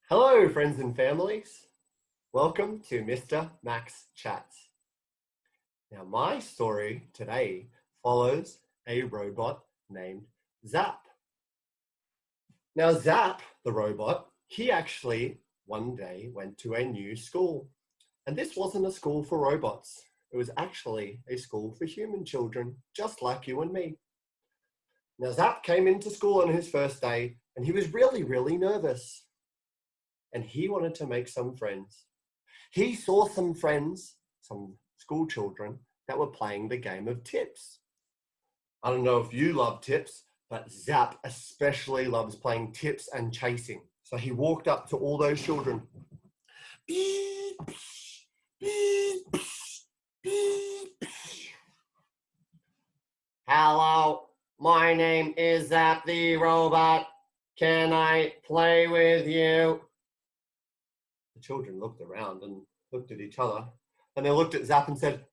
Hello, friends and families. Welcome to Mr. Max Chats. Now, my story today follows a robot named Zap. Now, Zap, the robot, he actually one day went to a new school. And this wasn't a school for robots. It was actually a school for human children, just like you and me. Now, Zap came into school on his first day, and he was really nervous. And he wanted to make some friends. He saw some friends, some school children, that were playing the game of tips. I don't know if you love tips, but Zap especially loves playing tips and chasing. So he walked up to all those children. Hello, my name is Zap the Robot. Can I play with you? The children looked around and looked at each other, and they looked at Zap and said,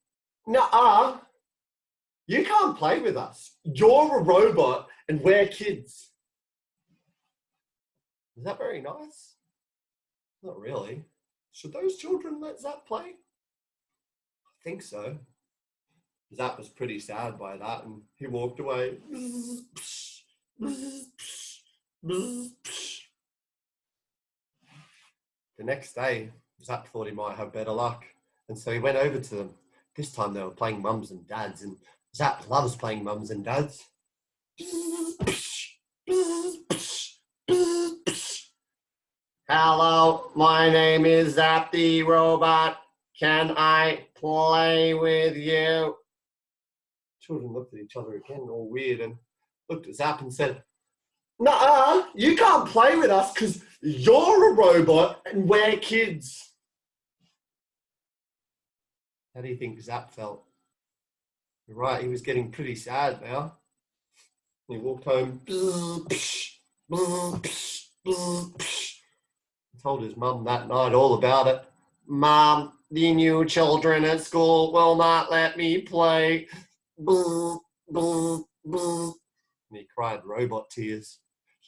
"Nuh-uh, you can't play with us. You're a robot and we're kids." Is that very nice? Not really. Should those children let Zap play? I think so. Zap was pretty sad by that, and he walked away. The next day, Zap thought he might have better luck, and so he went over to them. This time they were playing mums and dads, and Zap loves playing mums and dads. Hello, my name is Zap the Robot. Can I play with you? Children looked at each other again, all weird, and looked at Zap and said, "Nuh-uh, you can't play with us because you're a robot and we're kids." How do you think Zap felt? You're right, he was getting pretty sad now. He walked home. He told his mum that night all about it. "Mum, the new children at school will not let me play." And he cried robot tears.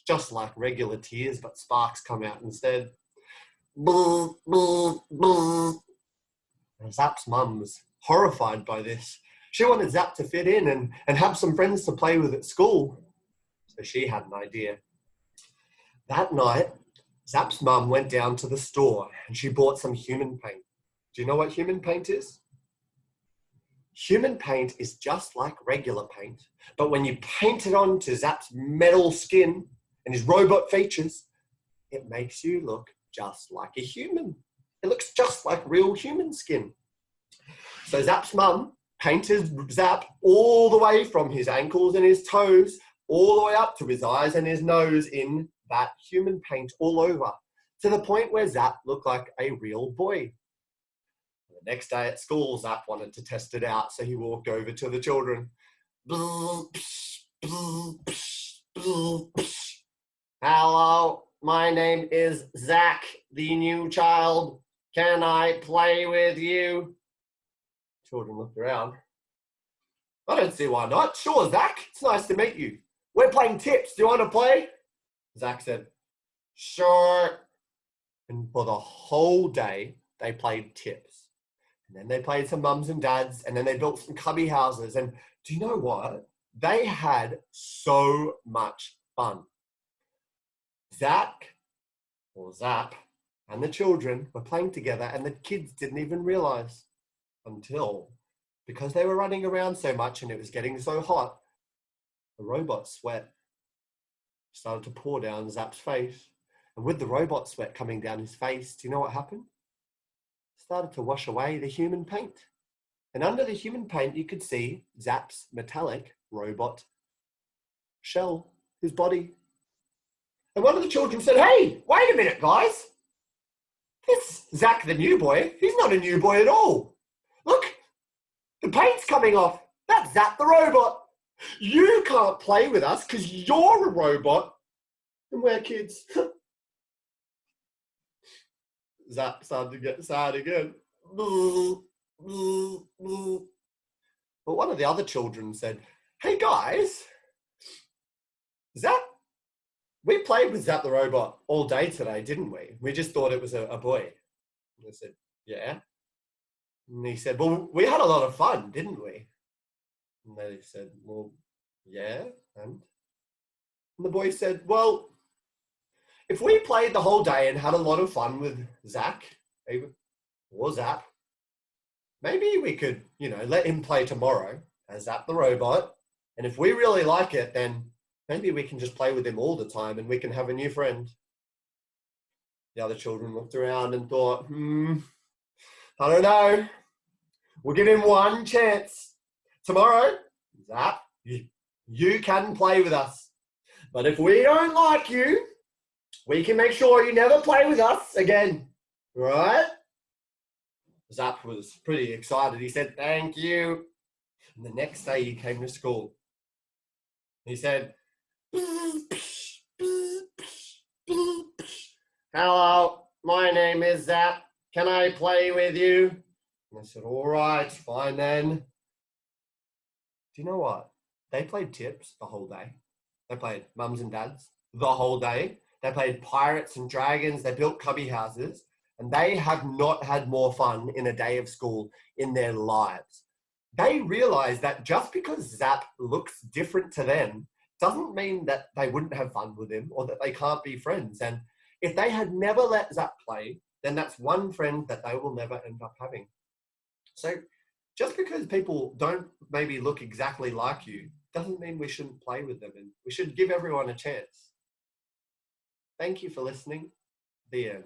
Just like regular tears, but sparks come out instead. Zap's mum was horrified by this. She wanted Zap to fit in and have some friends to play with at school. So she had an idea. That night, Zap's mum went down to the store and she bought some human paint. Do you know what human paint is? Human paint is just like regular paint, but when you paint it onto Zap's metal skin and his robot features, it makes you look just like a human. It looks just like real human skin. So Zap's mum painted Zap all the way from his ankles and his toes, all the way up to his eyes and his nose in that human paint all over, to the point where Zap looked like a real boy. The next day at school, Zap wanted to test it out, so he walked over to the children. "Hello, my name is Zach, the new child. Can I play with you?" Children looked around. "I don't see why not. Sure, Zach. It's nice to meet you. We're playing tips. Do you want to play?" Zach said, "Sure." And for the whole day, they played tips. And then they played some mums and dads, and then they built some cubby houses. And do you know what? They had so much fun. Zach, or Zap, and the children were playing together, and the kids didn't even realize until, because they were running around so much and it was getting so hot, the robot sweat started to pour down Zap's face. And with the robot sweat coming down his face, do you know what happened? It started to wash away the human paint. And under the human paint, you could see Zap's metallic robot shell, his body. And one of the children said, "Hey, wait a minute, guys. This Zach, the new boy, he's not a new boy at all. Look, the paint's coming off. That's Zap the robot. You can't play with us because you're a robot and we're kids." Zap started to get sad again. But one of the other children said, "Hey guys, Zap we played with Zap the Robot all day today, didn't we? We just thought it was a boy. And I said, yeah. And he said, well, we had a lot of fun, didn't we? And they said, well, yeah. And the boy said, well, if we played the whole day and had a lot of fun with Zach or Zap, maybe we could, let him play tomorrow as Zap the Robot. And if we really like it, then maybe we can just play with him all the time and we can have a new friend. The other children looked around and thought, I don't know. We'll give him one chance. Tomorrow, Zap, you can play with us. But if we don't like you, we can make sure you never play with us again. Right? Zap was pretty excited. He said, thank you. And the next day he came to school. He said, hello, my name is Zap. Can I play with you? And I said, all right, fine then. Do you know what? They played tips the whole day. They played mums and dads the whole day. They played pirates and dragons. They built cubby houses. And they have not had more fun in a day of school in their lives. They realized that just because Zap looks different to them doesn't mean that they wouldn't have fun with him or that they can't be friends. And if they had never let Zap play, then that's one friend that they will never end up having. So just because people don't maybe look exactly like you doesn't mean we shouldn't play with them, and we should give everyone a chance. Thank you for listening. The end.